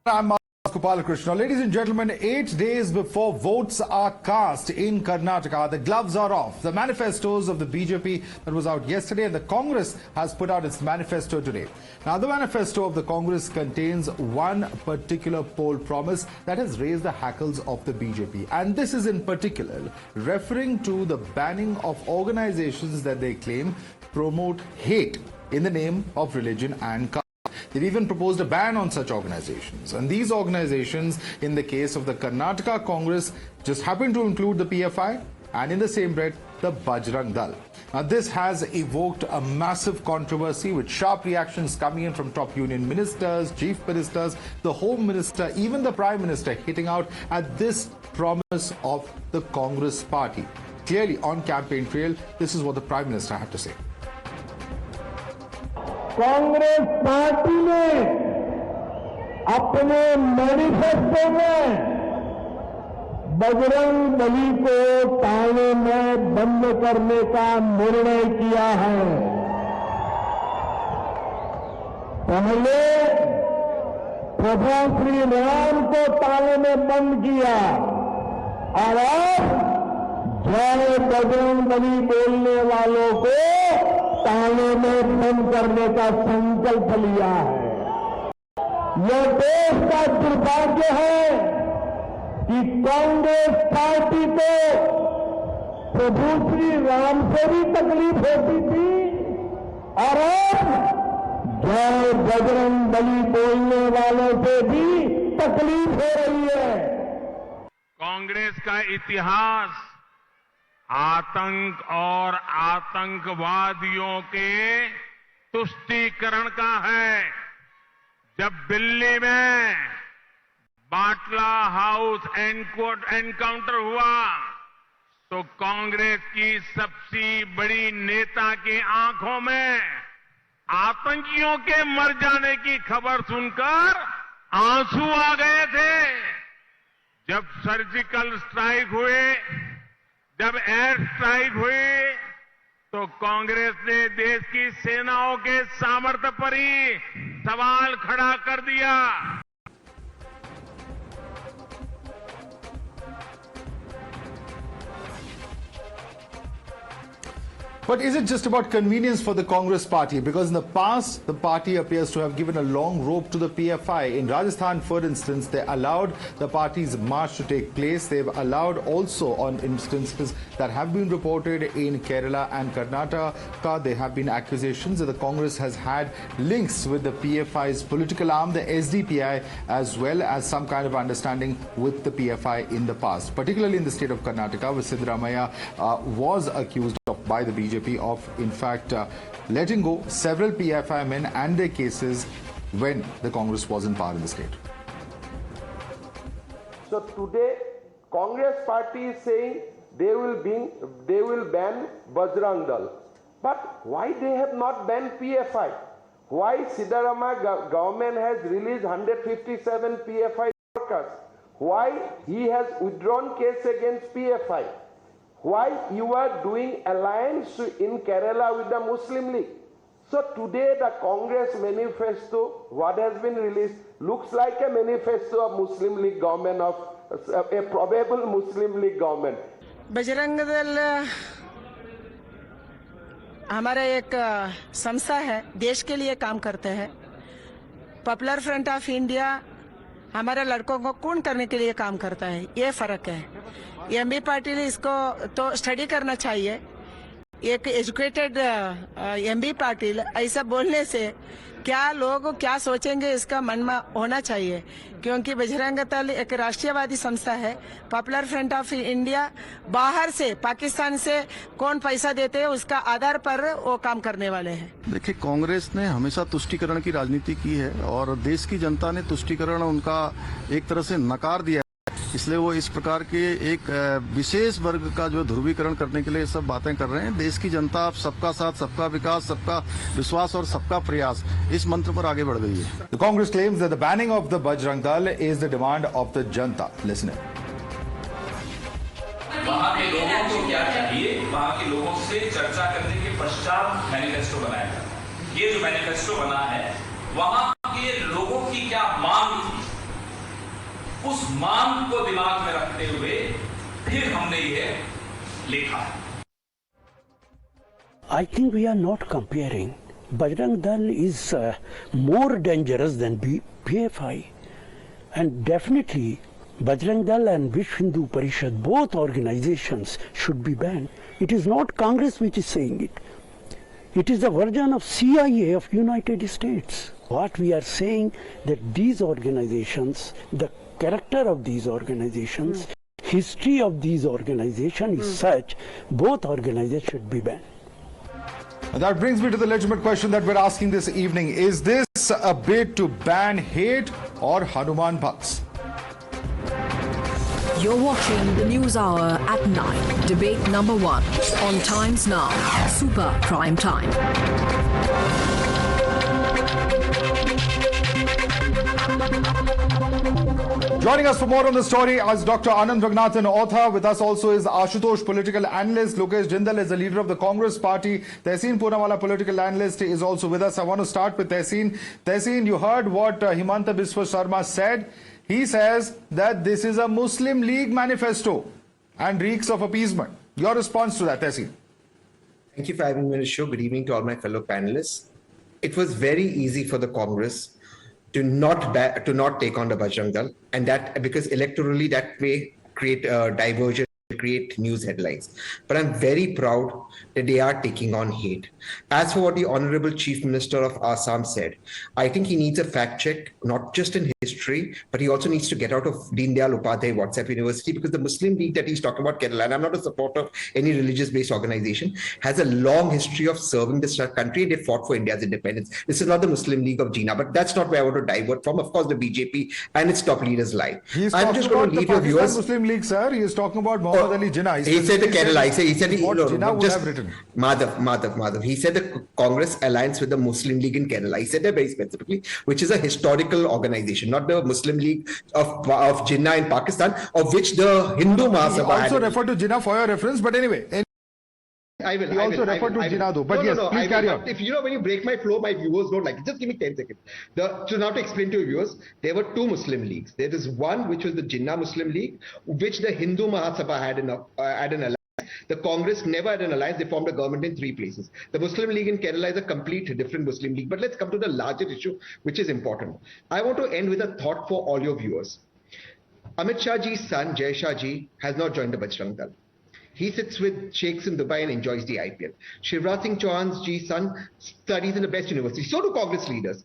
I'm Madhavdas Gopalakrishnan. Ladies and gentlemen, 8 days before votes are cast in Karnataka, the gloves are off. The manifestos of the BJP that was out yesterday, and the Congress has put out its manifesto today. Now, the manifesto of the Congress contains one particular poll promise that has raised the hackles of the BJP. And this is in particular referring to the banning of organizations that they claim promote hate in the name of religion and caste. They've even proposed a ban on such organizations. And these organizations, in the case of the Karnataka Congress, just happen to include the PFI and in the same breath, the Bajrang Dal. Now, this has evoked a massive controversy with sharp reactions coming in from top union ministers, chief ministers, the home minister, even the prime minister hitting out at this promise of the Congress party. Clearly, on campaign trail, this is what the prime minister had to say. Congress party ने अपने manifesto में बजरंग बली को ताले में बंद करने का निर्णय किया है। पहले प्रभु श्री राम को ताले में बंद किया और अब जय बजरंग बली बोलने वालों को ताले में बंद करने का संकल्प लिया है। यह देश का दुर्भाग्य है कि कांग्रेस पार्टी को प्रभु श्री राम से भी तकलीफ होती थी और अब जय बजरंग बली बोलने वालों से भी तकलीफ हो रही है। कांग्रेस का इतिहास आतंक और आतंकवादियों के तुष्टीकरण का है। जब दिल्ली में बाटला हाउस एनकाउंटर हुआ तो कांग्रेस की सबसे बड़ी नेता की आंखों में आतंकियों के मर जाने की खबर सुनकर आंसू आ गए थे। जब सर्जिकल स्ट्राइक हुए, जब एयर स्ट्राइक हुई तो कांग्रेस ने देश की सेनाओं के सामर्थ्य पर ही सवाल खड़ा कर दिया। But is it just about convenience for the Congress party? Because in the past, the party appears to have given a long rope to the PFI. In Rajasthan, for instance, they allowed the party's march to take place. They've allowed also on instances that have been reported in Kerala and Karnataka, there have been accusations that the Congress has had links with the PFI's political arm, the SDPI, as well as some kind of understanding with the PFI in the past. Particularly in the state of Karnataka, where Siddaramaiah was accused by the BJP of, in fact, letting go several PFI men and their cases when the Congress was in power in the state. So today, Congress party is saying they will ban Bajrang Dal. But why they have not banned PFI? Why Siddaramaiah government has released 157 PFI workers? Why he has withdrawn case against PFI? Why you are doing alliance in Kerala with the Muslim League? So today the Congress manifesto, what has been released, looks like a manifesto of Muslim League government, of a probable Muslim League government. Bajrang Dal हमारा एक संस्था है, देश के लिए काम करते हैं। पॉपुलर फ्रंट ऑफ इंडिया हमारे लड़कों को खून करने के लिए काम करता है, ये फर्क है। एमबी पाटिल इसको तो स्टडी करना चाहिए। एक एजुकेटेड एमबी पाटिल ऐसा बोलने से क्या लोग क्या सोचेंगे इसका मन में होना चाहिए, क्योंकि बजरंग दल एक राष्ट्रीयवादी संस्था है। पॉपुलर फ्रंट ऑफ इंडिया बाहर से, पाकिस्तान से कौन पैसा देते हैं उसका आधार पर वो काम करने वाले हैं। देखिए, कांग्रेस ने हमेशा तुष्टीकरण की राजनीति की है और देश की जनता ने तुष्टीकरण उनका एक तरह से नकार दिया, इसलिए वो इस प्रकार के एक विशेष वर्ग का जो ध्रुवीकरण करने के लिए सब बातें कर रहे हैं। देश की जनता अब सबका साथ, सबका विकास, सबका विश्वास और सबका प्रयास, इस मंत्र पर आगे बढ़ गई है। The Congress claims that the banning of the Bajrang Dal is the demand of the Janata. Listen. वहाँ के लोगों को क्या चाहिए, वहाँ के लोगों से चर्चा करने के पश्चात मैनिफेस्टो बनाया। ये जो मैनिफेस्टो बना है, वहाँ के लोगों की क्या मांग थी, उस मांग को दिमाग में रखते हुए फिर हमने ये लिखा है. I think we are not comparing. Bajrang Dal is more dangerous than PFI. And definitely, Bajrang Dal and Vishwa Hindu Parishad, both organizations should be banned. It is not Congress which is saying it. It is the version of CIA of United States. What we are saying that these organizations, the character of these organizations, history of these organizations is such, both organizations should be banned. And that brings me to the legitimate question that we're asking this evening. Is this a bid to ban hate or Hanuman Bhakts? You're watching the News Hour at 9. Debate number 1 on Times Now. Super Prime Time. Joining us for more on the story is Dr. Anand Raghunathan, author. With us also is Ashutosh, political analyst. Lokesh Jindal is the leader of the Congress party. Tehseen Poonawala, political analyst, is also with us. I want to start with Tehseen. Tehseen, you heard what Himanta Biswa Sarma said. He says that this is a Muslim League manifesto and reeks of appeasement. Your response to that, Tehseen? Thank you for having me on the show. Good evening to all my fellow panelists. It was very easy for the Congress to not take on the Bajrang Dal, and that because electorally that may create diversion, create news headlines. But I'm very proud that they are taking on hate. As for what the Honorable Chief Minister of Assam said, I think he needs a fact check, not just in history, but he also needs to get out of Deen Dayal Upadhyay WhatsApp University, because the Muslim League that he's talking about, Kerala, and I'm not a supporter of any religious-based organization, has a long history of serving this country. They fought for India's independence. This is not the Muslim League of Jinnah, but that's not where I want to divert from. Of course, the BJP and its top leaders lie. I'm just going to leave your viewers. Muslim League, sir. He is talking about Muhammad Ali Jinnah. He said the Kerala. He said what Jinnah would have written. Madhav. He said the Congress alliance with the Muslim League in Kerala. He said that very specifically, which is a historical organization, not the Muslim League of Jinnah in Pakistan, of which the Hindu Mahasabha. He also referred to Jinnah for your reference, but anyway. He also referred to Jinnah though. But yes, please carry on. If when you break my flow, my viewers don't like it. Just give me 10 seconds. So now to explain to your viewers, there were two Muslim leagues. There is one which was the Jinnah Muslim League, which the Hindu Mahasabha had an alliance. The Congress never had an alliance. They formed a government in 3 places. The Muslim League in Kerala is a complete different Muslim league. But let's come to the larger issue, which is important. I want to end with a thought for all your viewers. Amit Shah ji's son, Jai Shah ji, has not joined the Bajrang Dal. He sits with sheikhs in Dubai and enjoys the IPL. Shivraj Singh Chauhan's ji's son studies in the best university. So do Congress leaders.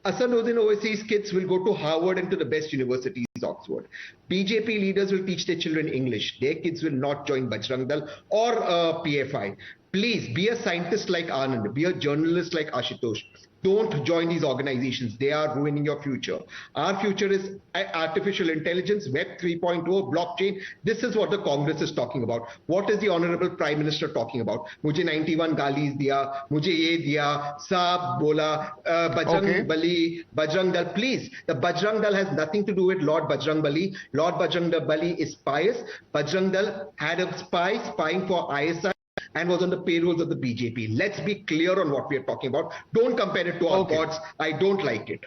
Asaduddin Owaisi's kids will go to Harvard and to the best universities, Oxford. BJP leaders will teach their children English. Their kids will not join Bajrang Dal or PFI. Please be a scientist like Anand. Be a journalist like Ashutosh. Don't join these organizations. They are ruining your future. Our future is artificial intelligence, Web 3.0, blockchain. This is what the Congress is talking about. What is the Honorable Prime Minister talking about? Mujhe 91 galis diya, mujhe ye diya, saab bola, Bajrang Bali, Bajrang Dal. Please, the Bajrang Dal has nothing to do with Lord Bajrang Bali. Lord Bajrang Bali is pious. Bajrang Dal had a spy spying for ISI and was on the payrolls of the BJP. Let's be clear on what we are talking about. Don't compare it to our gods. I don't like it.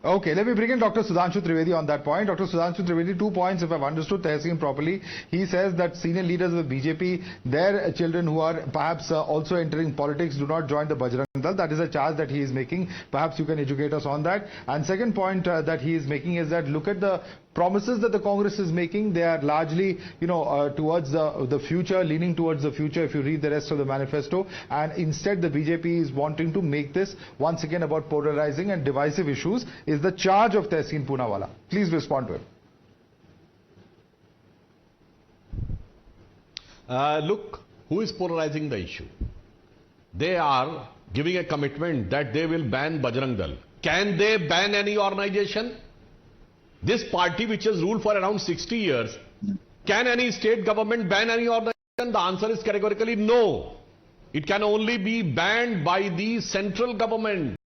Okay, let me bring in Dr. Sudhanshu Trivedi on that point. Dr. Sudhanshu Trivedi, 2 points if I've understood Tehseen properly. He says that senior leaders of the BJP, their children who are perhaps also entering politics do not join the Bajrang Dal. That is a charge that he is making. Perhaps you can educate us on that. And second point that he is making is that look at the promises that the Congress is making. They are largely, towards the future, leaning towards the future if you read the rest of the manifesto. And instead the BJP is wanting to make this once again about polarizing and divisive issues is the charge of Tehseen Poonawala. Please respond to it. Look, who is polarizing the issue? They are giving a commitment that they will ban Bajrang Dal. Can they ban any organization? This party which has ruled for around 60 years, can any state government ban any organization? The answer is categorically no. It can only be banned by the central government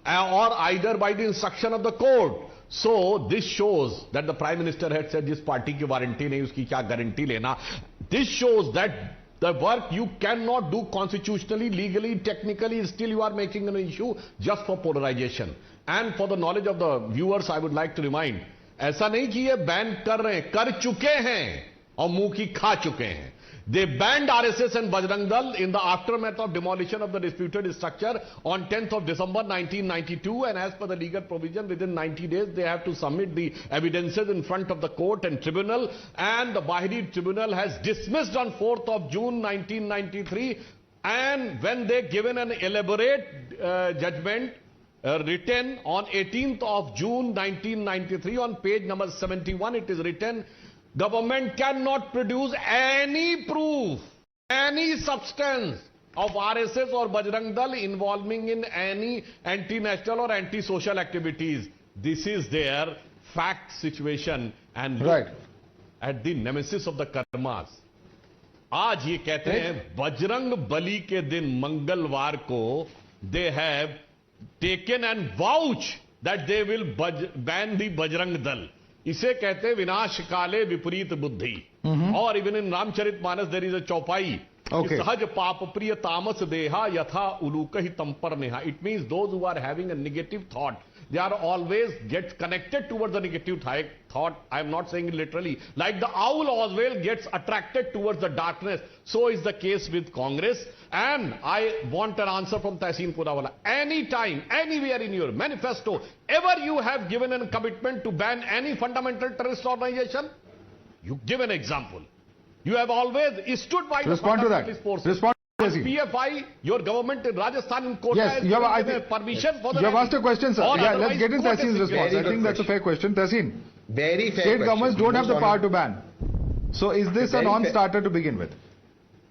or either by the instruction of the court. So this shows that the Prime Minister had said this party ki warranty nahi, uski kya guarantee lena. This shows that the work you cannot do constitutionally, legally, technically, still you are making an issue just for polarization. and for the knowledge of the viewers, I would like to remind, ऐसा नहीं कि ये ban कर रहे हैं, कर चुके हैं और मुंह की खा चुके हैं. They banned RSS and Bajrang Dal in the aftermath of demolition of the disputed structure on 10th of December 1992, and as per the legal provision, within 90 days they have to submit the evidences in front of the court and tribunal, and the Bahri tribunal has dismissed on 4th of June 1993, and when they given an elaborate judgment written on 18th of June 1993 on page number 71, it is written, government cannot produce any proof, any substance of RSS or Bajrang Dal involving in any anti-national or anti-social activities. This is their fact situation, and look at the nemesis of the karmas. आज ये कहते हैं बजरंग बली के दिन मंगलवार को they have taken and vouch that they will ban the Bajrang Dal. इसे कहते हैं विनाश काले विपरीत बुद्धि. और even in Ramcharitmanas there is a chaupai, सहज पाप प्रिय तामस देहा यथा उलूक ही तंपर नेहा. It means those who are having a negative thought, they are always get connected towards the negative thought. I am not saying it literally. Like the owl always gets attracted towards the darkness, so is the case with Congress. And I want an answer from Tehseen Pudawala. Anytime, anywhere in your manifesto, ever you have given a commitment to ban any fundamental terrorist organization? You give an example. You have always stood by the fundamentalist forces. PFI, your government in Rajasthan in Kota has given permission for the... You have asked a question, sir. Yeah, let's get in Tehseen's response. I think that's a fair question. Tehseen, very fair. State governments don't have the power to ban. So is this a non-starter to begin with?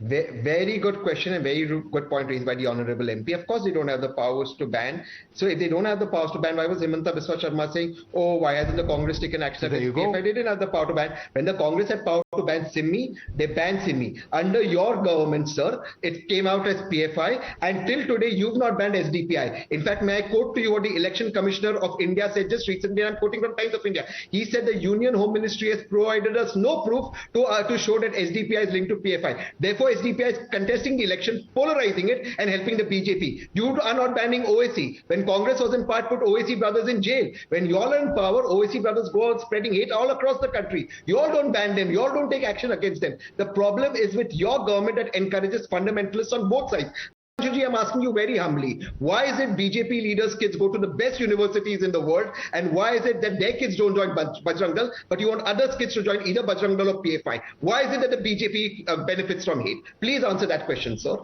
Very good question and very good point raised by the Honorable MP. Of course, they don't have the powers to ban. So if they don't have the powers to ban, why was Himanta Biswa Sharma saying, oh, why hasn't the Congress taken action? If they didn't have the power to ban, when the Congress had power to ban Simmi, they banned Simmi. Under your government, sir, it came out as PFI, and till today, you've not banned SDPI. In fact, may I quote to you what the Election Commissioner of India said just recently, and I'm quoting from Times of India. He said the Union Home Ministry has provided us no proof to show that SDPI is linked to PFI. Therefore, SDPI is contesting the election, polarizing it and helping the BJP. You are not banning OAC. When Congress was in power, put OAC brothers in jail. When you all are in power, OAC brothers go out spreading hate all across the country. You all don't ban them. You all don't take action against them. The problem is with your government that encourages fundamentalists on both sides. I'm asking you very humbly, why is it BJP leaders' kids go to the best universities in the world, and why is it that their kids don't join Bajrang Dal, but you want others' kids to join either Bajrang Dal or PFI? Why is it that the BJP benefits from hate? Please answer that question, sir.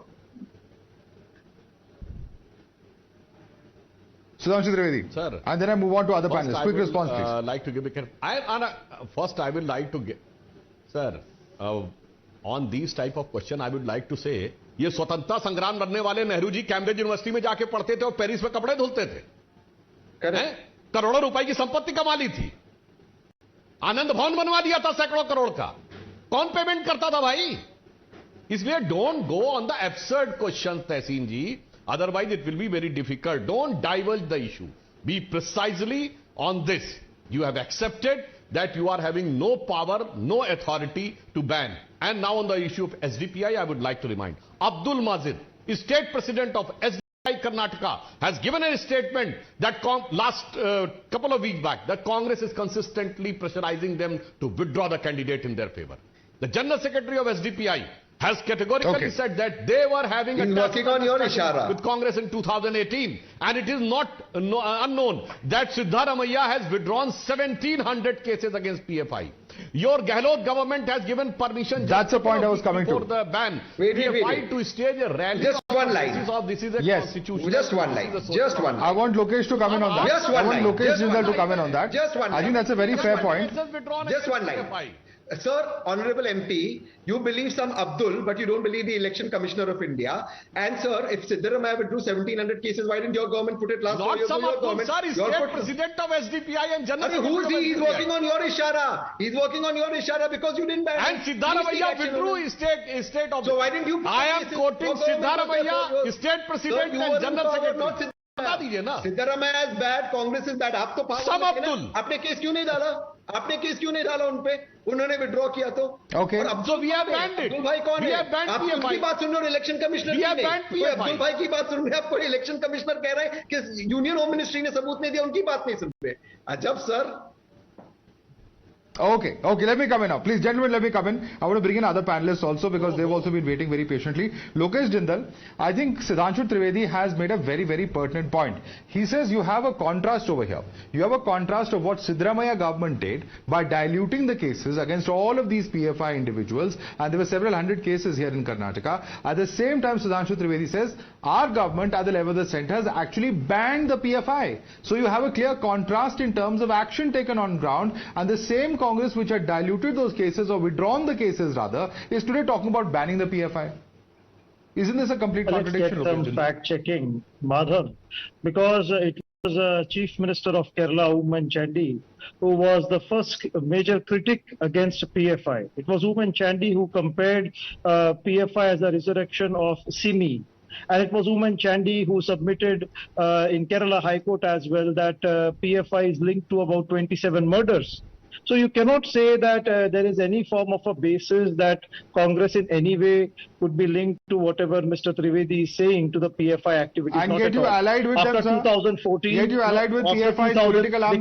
Sudhanshu Trivedi. Sir. And then I move on to other panelists. Quick response, please. Like to give first, I would like to get, sir, on these type of question, I would like to say, ये स्वतंत्रता संग्राम लड़ने वाले Nehru ji Cambridge university में जाके पढ़ते थे और पेरिस में कपड़े धुलते थे, करोड़ों रुपए की संपत्ति कमा ली थी, आनंद भवन बनवा दिया था सैकड़ों करोड़ का. कौन पेमेंट करता था भाई? इसलिए don't go on the absurd question Tahseen ji, otherwise it will be very difficult. Don't diverge the issue. Be precisely on this. You have accepted that you are having no power, no authority to ban. And now on the issue of SDPI, I would like to remind, Abdul Mazid, state president of SDPI Karnataka, has given a statement that last couple of weeks back, that Congress is consistently pressurizing them to withdraw the candidate in their favor. The general secretary of SDPI has categorically said that they were having with Congress in 2018, and it is not unknown that Siddharamaiah has withdrawn 1700 cases against PFI. Your Gehlot government has given permission. That's the point I was coming to. For the ban. PFI to stage a rally. Just one line. This is a constitution. Just one line. Just one line. I want Lokesh to come in on that. Just one line. I want Lokesh Jindal to come in on that. Just one line. I think that's a very fair point. Just one line. Sir, Honorable MP, you believe some Abdul, but you don't believe the Election Commissioner of India. And sir, if Siddharamaiah withdrew 1700 cases, why didn't your government put it last year? Not some Abdul, sir. He's state president of SDPI and general. Who is he? He's working on your ishara. He's working on your ishara because you didn't ban. And Siddharamaiah withdrew his state of. So why didn't you? I am quoting Siddharamaiah, state president and general secretary. Siddharamaiah is bad, Congress is bad. आप तो some Abdul. आपने case क्यों नहीं डाला? आपने case क्यों नहीं डाला उनपे? उन्होंने विड्रॉ किया तो Okay. और अब्दुल अब्दुल भाई कौन है? आप उनकी बात सुन रहे हो, इलेक्शन कमिश्नर की नहीं। अब्दुल भाई की बात सुन रहे हैं, आपको इलेक्शन कमिश्नर कह रहे हैं कि यूनियन होम मिनिस्ट्री ने सबूत नहीं दिया, उनकी बात नहीं सुन रहे। अजब sir. Okay, let me come in now. Please, gentlemen, let me come in. I want to bring in other panelists also because they've also been waiting very patiently. Lokesh Jindal, I think Sudhanshu Trivedi has made a very, very pertinent point. He says you have a contrast over here. You have a contrast of what Siddaramaiah government did by diluting the cases against all of these PFI individuals, and there were several hundred cases here in Karnataka. At the same time, Sudhanshu Trivedi says our government at the level of the centre has actually banned the PFI. So you have a clear contrast in terms of action taken on ground, and the same Congress which had diluted those cases or withdrawn the cases rather is today talking about banning the PFI. Isn't this a complete contradiction? Let's get some fact checking, Madhav, because it was Chief Minister of Kerala, Hanuman who was the first major critic against PFI. It was Hanuman who compared PFI as a resurrection of Simi. And it was Hanuman who submitted in Kerala High Court as well that PFI is linked to about 27 murders. So you cannot say that there is any form of a basis that Congress in any way could be linked to whatever Mr. Trivedi is saying to the PFI activities. And yet you allied with after them, sir. 2014. Yet you allied with PFI's political arm,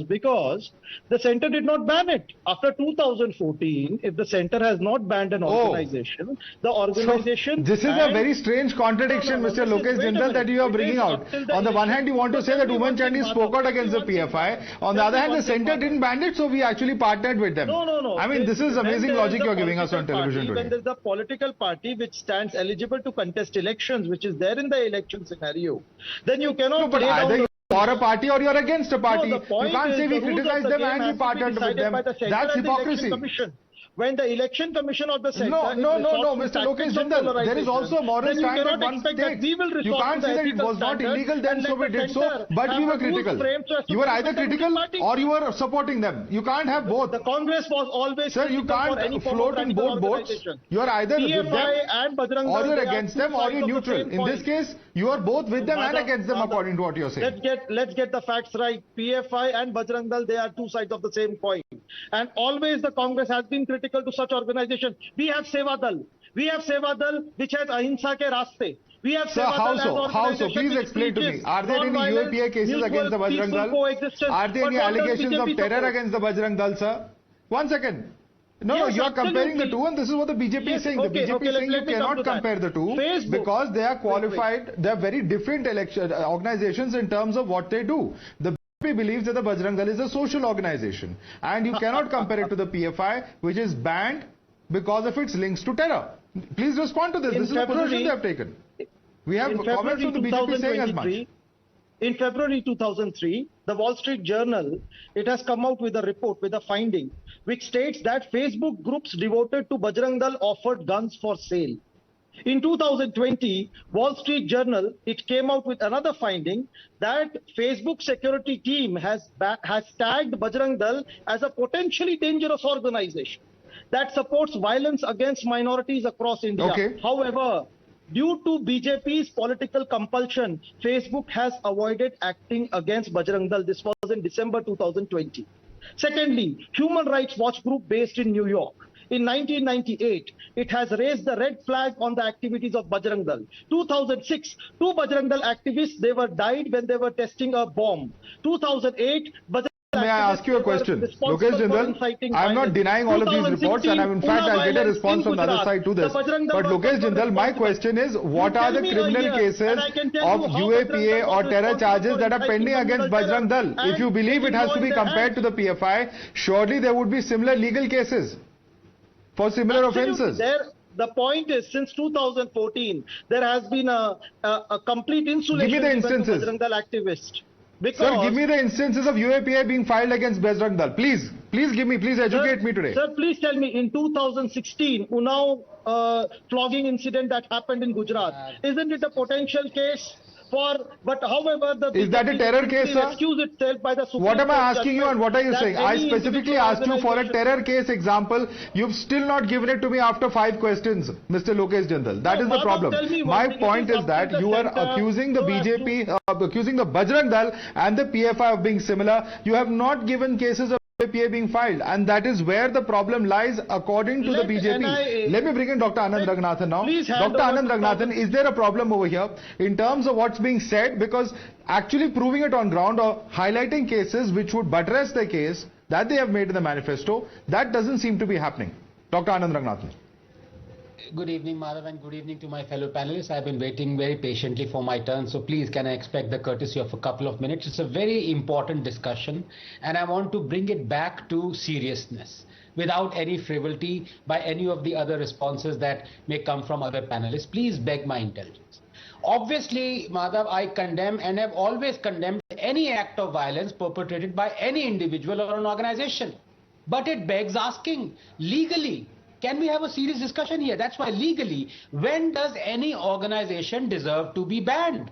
because the centre did not ban it. After 2014, if the centre has not banned an organization, the organization... So, this is a very strange contradiction, Mr. Lokesh Jindal, that you are bringing out. On the one hand, you want to say that Hanuman spoke out against the PFI. On the other hand, the centre didn't ban it, so we actually partnered with them. No. I mean, this is amazing logic you're giving us on television today. When there's a political party which stands eligible to contest elections, which is there in the election scenario, then you cannot... But either you're for a party or you're against a party. No, you can't say we criticize them and we partnered with them. That's hypocrisy. When the election commission of the centre... No, Mr. Lokesh Jindal, there is also a moral stand that one takes. You can't say that it was not illegal then, so we did so, but we were critical. You were either critical or you were supporting them. You can't have both. The Congress was always... Sir, you can't float in both boats. You are either with them or you're against them or you're neutral. In this case, you are both with them and against them according to what you're saying. Let's get the facts right. PFI and Bajrang Dal, they are two sides of the same coin. And always the Congress has been critical to such organizations. We have Seva Dal, which has Ahimsa ke Raste. We have Sir, how so? Please explain to me. Are there any UAPA cases against the Bajrang Dal? Are there any allegations of terror against the Bajrang Dal, sir? 1 second. No, you are comparing the two, and this is what the BJP is saying. The BJP is saying you cannot compare the two because they are qualified. They are very different organizations in terms of what they do. The BJP believes that the Bajrang Dal is a social organization, and you cannot compare it to the PFI, which is banned because of its links to terror. Please respond to this. This is the position they have taken. We have comments from the BJP saying as much. In February 2003, the Wall Street Journal, it has come out with a report, with a finding, which states that Facebook groups devoted to Bajrang Dal offered guns for sale. In 2020, Wall Street Journal, it came out with another finding that Facebook security team has tagged Bajrang Dal as a potentially dangerous organization that supports violence against minorities across India. Okay. However, due to BJP's political compulsion, Facebook has avoided acting against Bajrang Dal. This was in December 2020. Secondly, Human Rights Watch group based in New York. In 1998, it has raised the red flag on the activities of Bajrang Dal. 2006, two Bajrang Dal activists, they were died when they were testing a bomb. 2008, May I ask you a question? Lokesh Jindal, I am not denying all of these reports, and in fact I'll get a response from the other side to this. But Lokesh Jindal, my question is, what are the criminal cases of UAPA or terror charges that are pending against Bajrang Dal? If you believe it has to be compared to the PFI, surely there would be similar legal cases for similar offences. The point is, since 2014, there has been a complete insulation Give me the instances. Bajrang Dal activists. Sir, give me the instances of UAPA being filed against Bajrang Dal. Please give me, please educate me today. Sir, please tell me, in 2016, Unnao flogging incident that happened in Gujarat, isn't it a potential case But however, Is that a terror case, sir? Excuse itself by the Supreme What am I Court asking you and what are you saying? I specifically asked you for a terror case example. You've still not given it to me after 5 questions, Mr. Lokesh Jindal. That is the problem. My point is that you are accusing the BJP, accusing the Bajrang Dal and the PFI of being similar. You have not given cases of PA being filed, and that is where the problem lies according to the BJP. Let me bring in Dr. Anand Raghunathan now. Dr. Anand Raghunathan, is there a problem over here in terms of what's being said? Because actually proving it on ground or highlighting cases which would buttress the case that they have made in the manifesto, that doesn't seem to be happening. Dr. Anand Raghunathan. Good evening, Madhav, and good evening to my fellow panelists. I've been waiting very patiently for my turn, so please can I expect the courtesy of a couple of minutes? It's a very important discussion, and I want to bring it back to seriousness without any frivolity by any of the other responses that may come from other panelists. Please beg my indulgence. Obviously, Madhav, I condemn and have always condemned any act of violence perpetrated by any individual or an organization. But it begs asking, legally, can we have a serious discussion here? That's why legally, when does any organization deserve to be banned?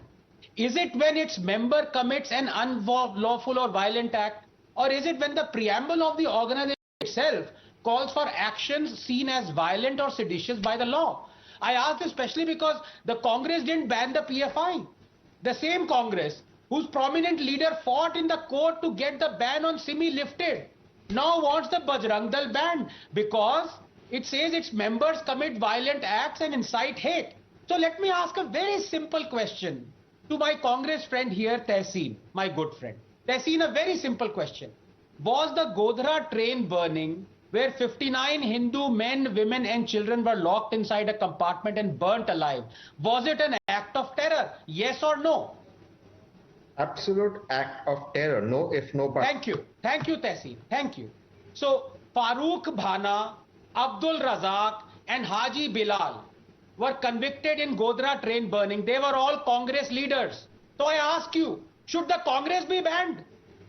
Is it when its member commits an unlawful or violent act? Or is it when the preamble of the organization itself calls for actions seen as violent or seditious by the law? I ask this especially because the Congress didn't ban the PFI. The same Congress whose prominent leader fought in the court to get the ban on Simi lifted now wants the Bajrang Dal banned because it says its members commit violent acts and incite hate. So let me ask a very simple question to my Congress friend here, Tehseen, my good friend. Tehseen, a very simple question. Was the Godhra train burning where 59 Hindu men, women and children were locked inside a compartment and burnt alive, was it an act of terror? Yes or no? Absolute act of terror. No if, no but. Thank you. Thank you, Tehseen. Thank you. So, Farooq Bhana, Abdul Razak and Haji Bilal were convicted in Godhra train burning. They were all Congress leaders. So I ask you, should the Congress be banned?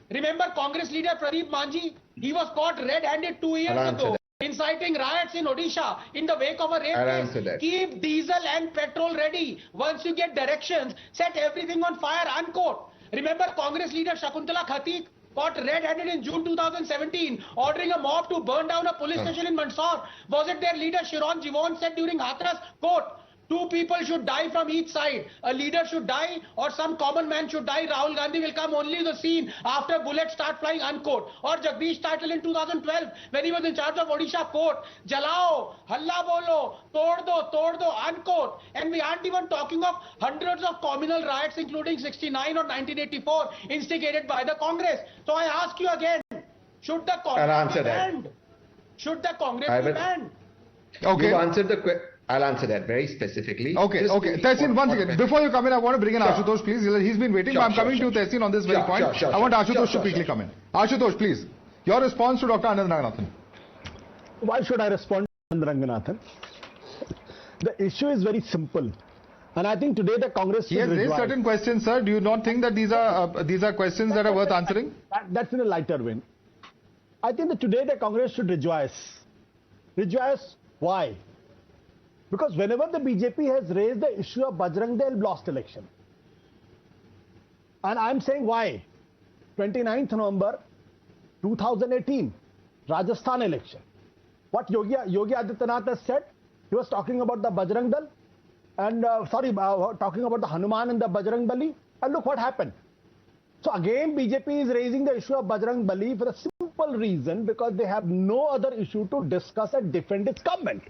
Remember Congress leader Pradeep Manji? He was caught red-handed 2 years ago, inciting riots in Odisha in the wake of a rape case. Keep diesel and petrol ready. Once you get directions, set everything on fire, unquote. Remember Congress leader Shakuntala Khatik? Caught red-handed in June 2017, ordering a mob to burn down a police station in Mandsaur. Was it their leader Sharon Jivon said during Hathras, quote, 2 people should die from each side. A leader should die or some common man should die. Rahul Gandhi will come only to the scene after bullets start flying, unquote. Or Jagdish Patel in 2012 when he was in charge of Odisha, quote, Jalao, Halla Bolo, Tod do, unquote. And we aren't even talking of hundreds of communal riots including 69 or 1984 instigated by the Congress. So I ask you again, should the Congress be banned? Should the Congress be banned? Okay. You answered the question. I'll answer that very specifically. Okay, Tehseen, once again, before you come in, I want to bring in Ashutosh, please. He's been waiting, but I'm coming to Tehseen on this very point. I want Ashutosh to quickly come in. Ashutosh, please. Your response to Dr. Anand Raghunathan. Why should I respond to Anand Raghunathan? The issue is very simple. And I think today the Congress should rejoice. He has raised certain questions, sir. Do you not think that these are questions that are worth answering? That's in a lighter vein. I think that today the Congress should rejoice. Rejoice, why? Because whenever the BJP has raised the issue of Bajrang Dal lost election. And I'm saying why? 29th November 2018, Rajasthan election. What Yogi Adityanath has said, he was talking about the Bajrang Dal and talking about the Hanuman and the Bajrang Bali. And look what happened. So again, BJP is raising the issue of Bajrang Bali for a simple reason, because they have no other issue to discuss and defend its government.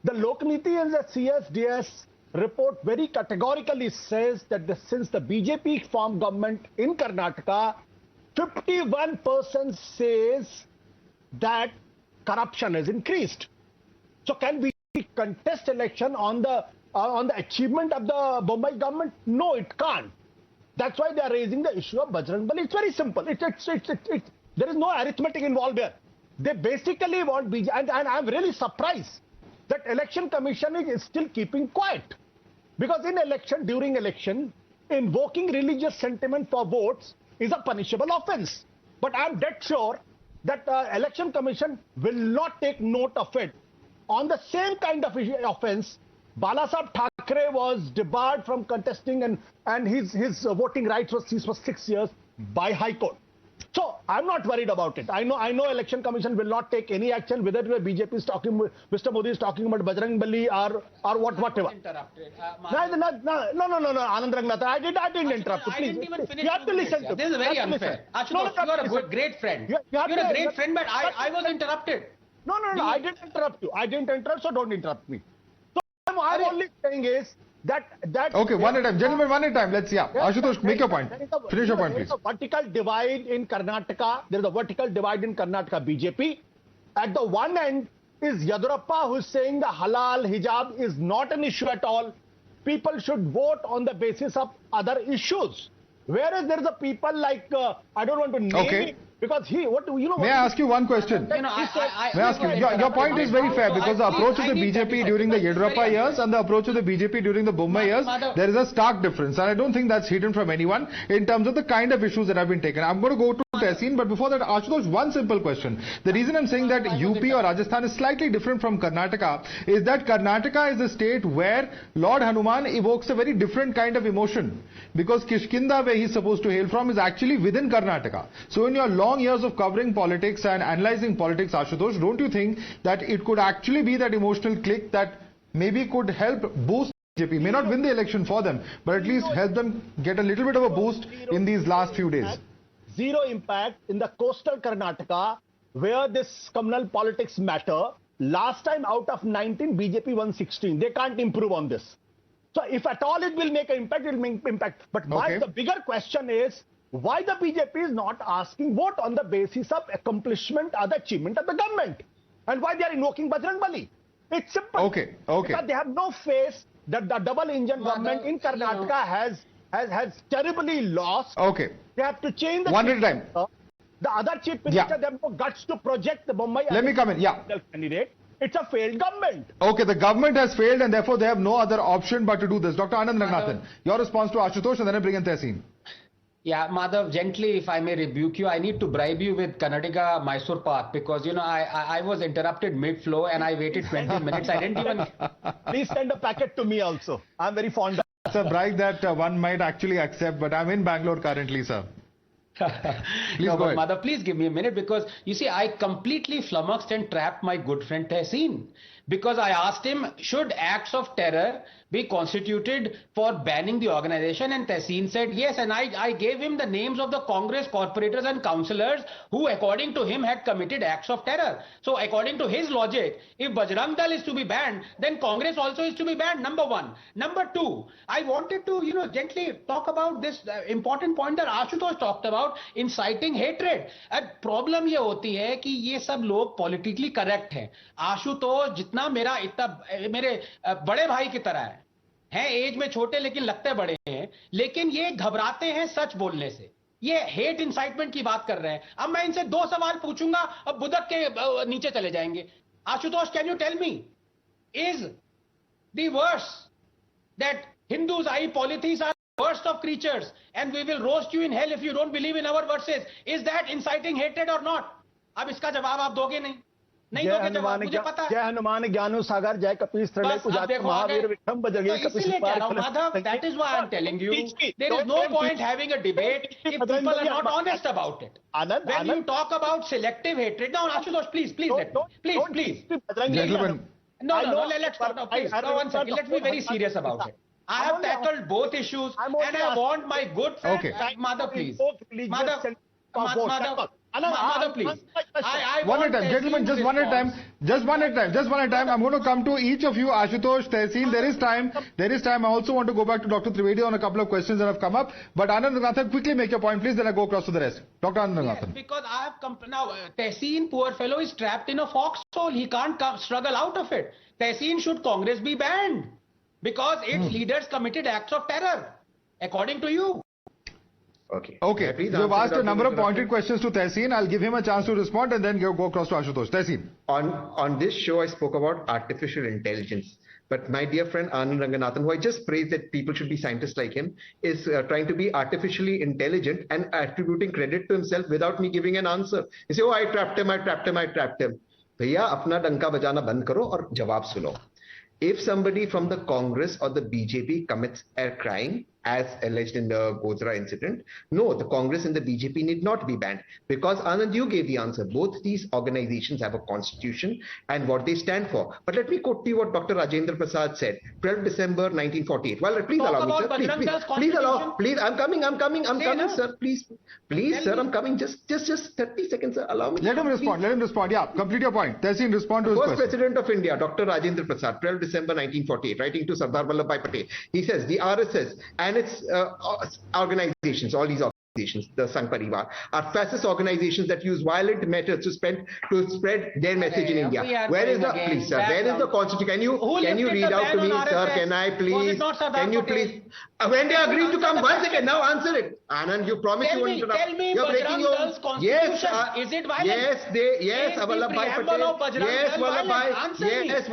The Lokniti and the CSDS report very categorically says that since the BJP formed government in Karnataka, 51% says that corruption has increased. So can we contest election on the achievement of the Bombay government? No, it can't. That's why they are raising the issue of Bajrang Dal. It's very simple. There is no arithmetic involved here. They basically want BJP, and I'm really surprised that election commission is still keeping quiet, because during election, invoking religious sentiment for votes is a punishable offense. But I'm dead sure that election commission will not take note of it. On the same kind of offense, Balasaheb Thackeray was debarred from contesting and his voting rights was seized for 6 years by High Court. So I'm not worried about it. I know Election Commission will not take any action, whether the BJP is talking, Mr. Modi is talking about Bajrang Dal or whatever. No, Anand Ranganathan, I didn't interrupt you. Please, I didn't even finish. You have to listen to. This is very unfair. Ashutosh, you are a good, great friend. You're a great friend, but I was interrupted. No, I didn't interrupt you. I didn't interrupt, so don't interrupt me. So I'm only saying is that okay, one at a time, gentlemen, one at a time. Let's see. Ashutosh, make your point. Finish your point, please. There is a vertical divide in Karnataka. There is a vertical divide in Karnataka BJP. At the one end is Yadurappa, who is saying the halal hijab is not an issue at all. People should vote on the basis of other issues. Whereas there is a people like I don't want to name it because May I ask you one question? May I ask you? Your point is very fair because the approach of the BJP during the Yedurappa years and the approach of the BJP during the Bumma years, there is a stark difference, and I don't think that's hidden from anyone in terms of the kind of issues that have been taken. I'm going to go to Tehseen, but before that, Ashutosh, one simple question. The reason I'm saying that UP or Rajasthan is slightly different from Karnataka is that Karnataka is a state where Lord Hanuman evokes a very different kind of emotion, because Kishkinda, where he's supposed to hail from, is actually within Karnataka. So in your long years of covering politics and analyzing politics, Ashutosh, don't you think that it could actually be that emotional click that maybe could help boost BJP? May not win the election for them, but at least help them get a little bit of a boost in these last few days. Zero impact in the coastal Karnataka, where this communal politics matter. Last time out of 19, BJP won 16. They can't improve on this. So if at all it will make an impact, it will make impact. But the bigger question is, why the BJP is not asking vote on the basis of accomplishment or the achievement of the government? And why they are invoking Bajrang Bali? It's simple. Because they have no face that the double engine government in Karnataka has terribly lost. They have to change the one at a time. The other chief minister, they have no guts to project the Mumbai. Let me come in. Candidate. It's a failed government. Okay, the government has failed and therefore they have no other option but to do this. Dr. Anand Ranganathan, your response to Ashutosh and then I bring in Tehseen. Yeah, Madhav, gently, if I may rebuke you, I need to bribe you with Karnataka Mysore Pak because, I was interrupted mid-flow and I waited 20 minutes. I didn't even... Please send a packet to me also. I'm very fond of... It's a bribe that one might actually accept, but I'm in Bangalore currently, sir. Please go ahead. Madhav, please give me a minute because, you see, I completely flummoxed and trapped my good friend Tehseen. Because I asked him, should acts of terror be constituted for banning the organization? And Tehseen said yes. And I gave him the names of the Congress corporators and councillors who, according to him, had committed acts of terror. So, according to his logic, if Bajrang Dal is to be banned, then Congress also is to be banned, number one. Number two, I wanted to, gently talk about this important point that Ashutosh talked about, inciting hatred. A problem ये होती है कि ये सब लोग politically correct हैं. आशुतोष जितना मेरे बड़े भाई की तरह हैं एज में छोटे लेकिन लगते बड़े हैं, लेकिन ये घबराते हैं सच बोलने से. ये हेट इंसाइटमेंट की बात कर रहे हैं. अब मैं इनसे दो सवाल पूछूंगा, अब बुदक के नीचे चले जाएंगे. Ashutosh, can you tell me, is the verse that Hindus, i.e. polytheists, are worst of creatures and we will roast you in hell if you don't believe in our verses, is that inciting hatred or not? अब इसका जवाब आप दोगे नहीं दोगे जवाब, मुझे पता है. जय हनुमान ज्ञानु सागर, जय कपीस तृणय कुजात महावीर विक्रम बजरंगी कपीस. इसलिए कह रहा हूं Madhav, that is why I'm telling you, there is no point having a debate if people are not honest about it. When you talk about selective hatred, now Ashutosh, please, Gentlemen. No, let's talk, please. One second, let's be very serious about it. I have tackled both issues and I want my good friend, Madhav, please. Madhav, please. One at a time, gentlemen, just one at a time. I'm going to come to each of you, Ashutosh, Tehseen. There is time. I also want to go back to Dr. Trivedi on a couple of questions that have come up. But Anand Ranganathan, quickly make your point, please, then I go across to the rest. Dr. Anand Ranganathan. Yes, because I have now, Tehseen, poor fellow, is trapped in a foxhole. He can't struggle out of it. Tehseen, should Congress be banned? Because its leaders committed acts of terror, according to you. Okay. You've asked a number of pointed questions to Tehseen. I'll give him a chance to respond and then go across to Ashutosh. Tehseen. On this show, I spoke about artificial intelligence. But my dear friend Anand Ranganathan, who I just praised that people should be scientists like him, is trying to be artificially intelligent and attributing credit to himself without me giving an answer. You say, oh, I trapped him. Bhaiya, apna danka bajana band karo aur jawab suno. if somebody from the Congress or the BJP commits a crime, as alleged in the Gojra incident, no, the Congress and the BJP need not be banned. Because Anand, you gave the answer. Both these organizations have a constitution and what they stand for. But let me quote to you what Dr. Rajendra Prasad said, 12 December 1948. Well, please allow me, sir. Please allow. Please, I'm coming, sir. Please, sir, I'm coming. Just 30 seconds, sir. Allow me. Let him respond. Yeah, complete your point. Tehseen, respond to his question. First President of India, Dr. Rajendra Prasad, 12 December 1948, writing to Sardar Vallabhbhai Patel. He says, the RSS and its organizations, all these organizations, the Sangh Parivar, are fascist organizations that use violent methods to spread their message in India. Where is the, please, sir, where is the constitution? Can you read out to me, sir? Can I please? Can you please? When they agreed to come, 1 second, now answer it. Anand, you promised you won't interrupt. Tell me, you're breaking your constitution, yes, is it violent? Yes, Vallabhbhai Patel. Yes, Vallabhbhai Patel. Yes,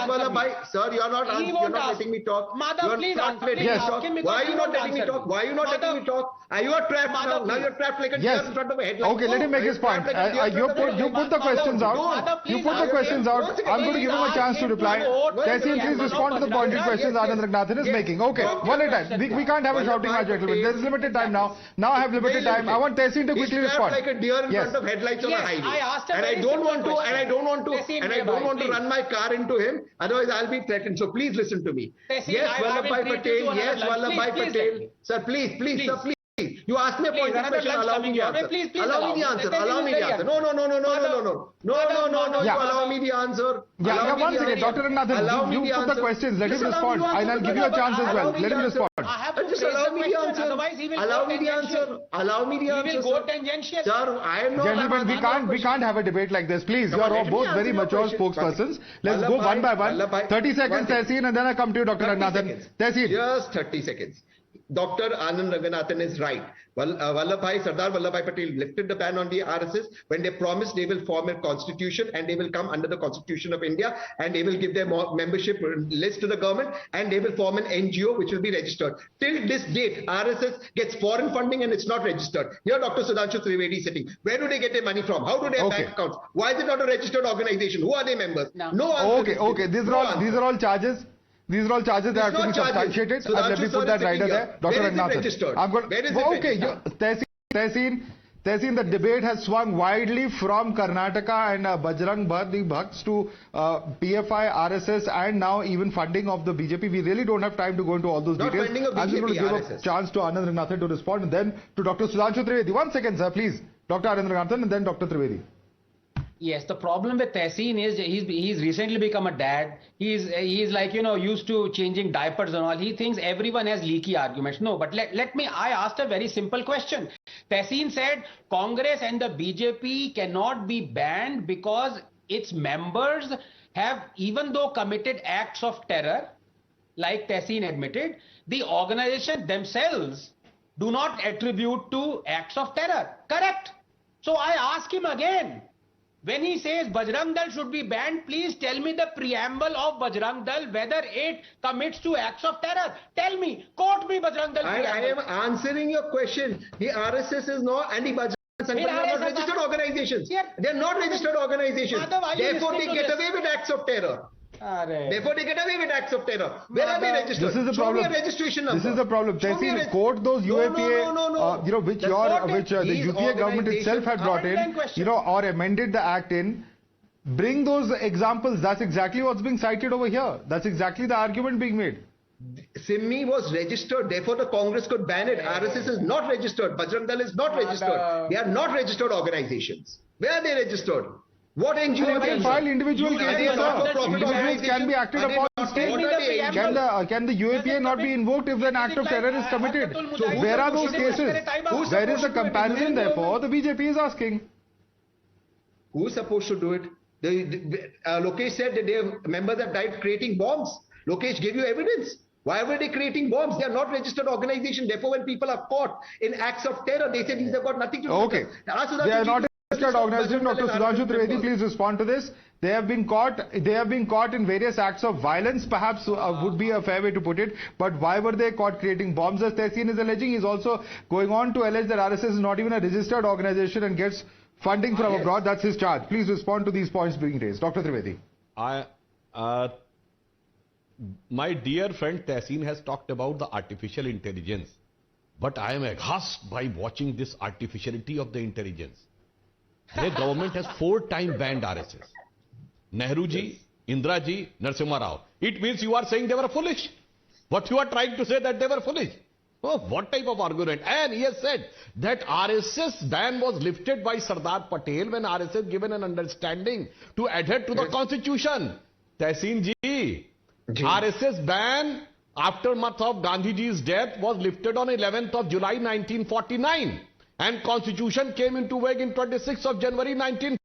Vallabhai. Sir, you're not letting me talk. Madhav, please answer. Why are you not letting me talk? Why are you not letting me talk? Are you trapped now? Now you're trapped like a deer in front of a headlight. Okay, let him make his point. You put the questions out. You put the questions out. I'm going to give him a chance to reply. Tehseen, please respond to the pointed questions Anand Ranganathan is making. Okay, one at a time. We can't have a shouting match, gentlemen. There's limited time now. Now I have limited time. I want Tehseen to quickly respond. Like a deer in front of headlights on a highway. I don't want to run my car into him. Otherwise, I'll be threatened. So please listen to me. Yes, Vallabhbhai Patel. Yes, Vallabhbhai Patel. Sir, please, sir, please. You asked me a point of question. Allow me the answer. Allow me the answer. Allow me the answer. No. You allow me the answer. Yeah, one second, Dr. Ranganathan. You put the questions. Let him respond, and I'll give you a chance as well. Let him respond. Just allow me the answer. Allow me the answer. Allow me the answer. He will go tangential. Sir, I am not. Gentlemen, we can't have a debate like this. Please, you are both very mature spokespersons. Let's go one by one. 30 seconds, Tehseen, and then I come to you, Dr. Ranganathan. Tehseen. Just 30 seconds. Dr. Anand Ranganathan is right. Sardar Vallabhbhai Patel lifted the ban on the RSS when they promised they will form a constitution and they will come under the Constitution of India and they will give their membership list to the government and they will form an NGO which will be registered. Till this date, RSS gets foreign funding and it's not registered. Here Dr. Sudhanshu Trivedi sitting. Where do they get their money from? How do they have bank accounts? Why is it not a registered organization? Who are their members? No answer. Okay. These are all charges. These are all charges that have to be substantiated. And let me put that right there. Dr. Ranganathan. Where is it registered? Tehseen, the debate has swung widely from Karnataka and Bajrang Dal to PFI, RSS and now even funding of the BJP. We really don't have time to go into all those details. I'm just going to give a chance to Anand Ranganathan to respond and then to Dr. Sudhanshu Trivedi. 1 second, sir, please. Dr. Anand Ranganathan and then Dr. Trivedi. Yes, the problem with Tehseen is he's recently become a dad. He's like, used to changing diapers and all. He thinks everyone has leaky arguments. No, but I asked a very simple question. Tehseen said Congress and the BJP cannot be banned because its members have, even though committed acts of terror, like Tehseen admitted, the organization themselves do not attribute to acts of terror. Correct. So I ask him again. When he says Bajrang Dal should be banned, please tell me the preamble of Bajrang Dal, whether it commits to acts of terror. Tell me, quote me Bajrang Dal preamble. I am answering your question. The RSS is not and the Bajrang Dal are not registered organizations. They are not registered organizations. Therefore, they get away with acts of terror. Therefore, they get away with acts of terror. Where are they registered? This is the problem. Show me a registration number. This is the problem. Tehseen, quote those UAPA, which the UPA government itself had brought in, or amended the act in. Bring those examples. That's exactly what's being cited over here. That's exactly the argument being made. Simmi was registered, therefore the Congress could ban it. RSS is not registered. Bajrang Dal is not registered. They are not registered organizations. Where are they registered? What NGO they file individual cases, individuals can be acted upon state. Can the UAPA not be invoked if an act of terror is committed? So where are those cases? Where is the comparison therefore the BJP is asking? Who is supposed to do it? Lokesh said that their members have died creating bombs. Lokesh gave you evidence. Why were they creating bombs? They are not registered organization. Therefore, when people are caught in acts of terror, they say these have got nothing to do with it. They are not registered organization. Dr. Sudhanshu Trivedi, please respond to this. They have been caught in various acts of violence, perhaps would be a fair way to put it. But why were they caught creating bombs? As Tehseen is alleging, he's also going on to allege that RSS is not even a registered organization and gets funding from abroad. That's his charge. Please respond to these points being raised. Dr. Trivedi. My dear friend Tehseen has talked about the artificial intelligence, but I am aghast by watching this artificiality of the intelligence. The government has 4 times banned RSS. Nehru ji, Indira ji, Narasimha Rao. It means you are saying they were foolish. What you are trying to say that they were foolish. Oh, what type of argument? And he has said that RSS ban was lifted by Sardar Patel when RSS given an understanding to adhere to the constitution. Tehseen ji, RSS ban aftermath of Gandhiji's death was lifted on 11th of July 1949 and constitution came into effect in 26th of January 1950.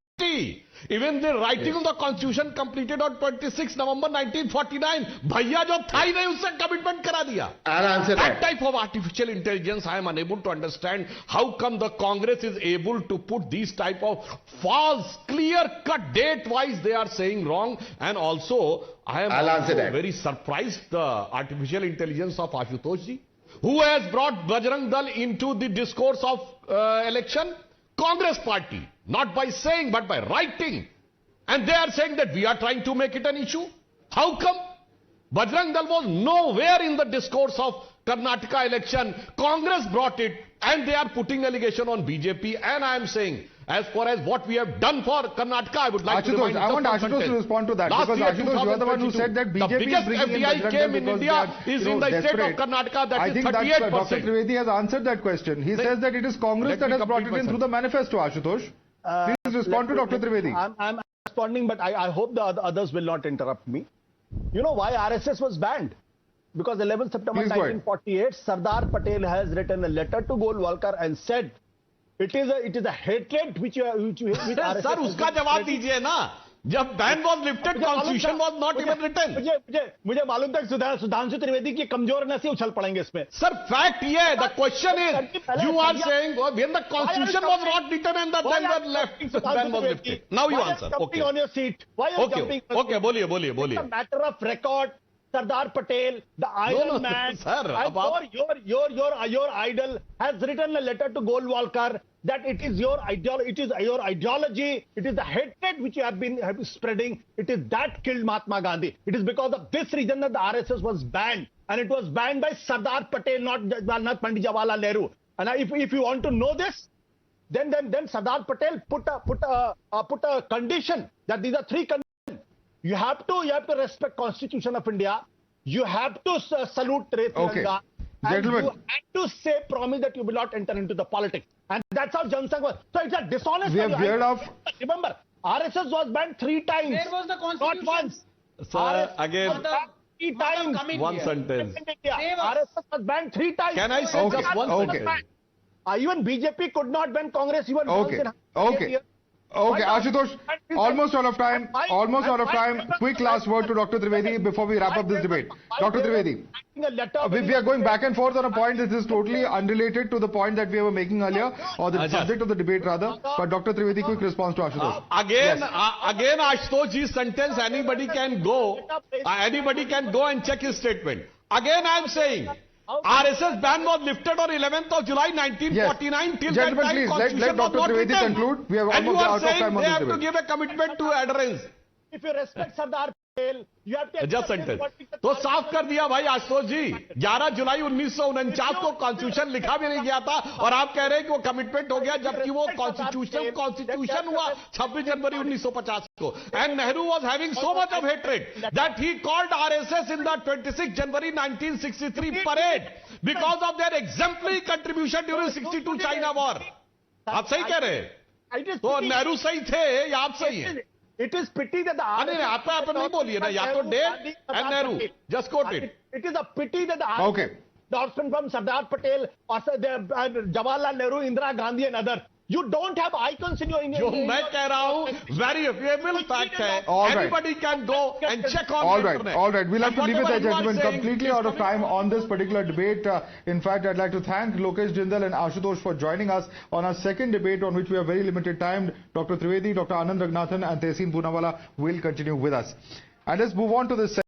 Even the writing of the constitution completed on 26 November 1949. Bhaiya jo tha hi nahi usse commitment kara diya. That type of artificial intelligence I am unable to understand. How come the Congress is able to put these type of false, clear-cut date-wise they are saying wrong. And also I am also very surprised the artificial intelligence of Ashutosh ji, who has brought Bajrang Dal into the discourse of election. Congress party, not by saying but by writing, and they are saying that we are trying to make it an issue. How come? Bajrang Dal was nowhere in the discourse of Karnataka election. Congress brought it and they are putting allegation on BJP, and I am saying as far as what we have done for Karnataka, I would like to remind I want Ashutosh to respond to that, because Ashutosh, you are the one who said that BJP is bringing in Bajrang came in India is in the state of Karnataka, that is 38%. I think Dr. Trivedi has answered that question. He says that it is Congress that has brought it in through the manifesto, Ashutosh. Please respond to Dr. Trivedi. I'm responding, but I hope the others will not interrupt me. You know why RSS was banned? Because 11th September 1948, Sardar Patel has written a letter to Golwalkar and said, it is a hatred which RSS sir, uska jawab dijiye na. Jab ban was lifted, constitution was not even written. मुझे मालूम था सुधांशु त्रिवेदी की कमजोर नसें उछल पड़ेंगे इसमें. Sir, fact ये है. The question is, you are saying when the constitution was not written and the ban was left, ban was lifted. Now you answer. Okay. On your seat. Why are you jumping? Okay, बोलिए. It's a matter of record. Sardar Patel, the Iron Man, sir, your idol has written a letter to Golwalkar that it is your ideology, it is the hatred which you have been spreading, it is that killed Mahatma Gandhi. It is because of this reason that the RSS was banned, and it was banned by Sardar Patel, not Pandit Jawaharlal Nehru. And if you want to know this, then Sardar Patel put a condition that these are 3 conditions. You have to respect Constitution of India. You have to salute Tiranga. And you have to promise that you will not enter into the politics. And that's how Jansangh was. So it's a dishonest. We have veered off. Remember, RSS was banned 3 times. Where was the Constitution? Not once. Sir, again, 3 times. One sentence. RSS was banned 3 times. Can I say just one sentence? Even BJP could not ban Congress even once in Okay, Ashutosh, almost out of time. Quick last word to Dr. Trivedi before we wrap up this debate. Dr. Trivedi, we are going back and forth on a point that is totally unrelated to the point that we were making earlier, or the subject of the debate rather. But Dr. Trivedi, quick response to Ashutosh. Again, Ashutosh's sentence, anybody can go and check his statement. Again, I am saying, RSS ban was lifted on 11th of July 1949. Till Gentlemen, that time, please, let Dr. Trivedi conclude. We have almost out of time on this debate. They have to give a commitment to adherence. If you respect Sardar Patel, you have to... Just sentence. तो साफ कर दिया भाई आशुतोष जी, 11 जुलाई 1949 को constitution लिखा भी नहीं गया था और आप कह रहे हैं कि वो कमिटमेंट हो गया, जबकि वो कॉन्स्टिट्यूशन हुआ 26 जनवरी 1950 को. And Nehru was having so much of hatred that he called RSS in the 26 January 1963 parade because of their exemplary contribution during 62 China war. आप सही कह रहे हैं? तो नेहरू सही थे या आप सही हैं? It is pity that the आप नहीं बोलिए ना, या तो Dave and Nehru. Just quote it. It is a pity that the endorsement from Sardar Patel or Jawaharlal Nehru, Indira Gandhi and others. You don't have icons in your... जो मैं कह रहा हूँ, very available fact है. Anybody can go and check on the internet. All right. We'll have to leave it there, gentlemen. Completely out of time on this particular debate. In fact, I'd like to thank Lokesh Jindal and Ashutosh for joining us on our second debate, on which we have very limited time. Dr. Trivedi, Dr. Anand Ragnathan and Tehseen Poonawalla will continue with us. And let's move on to this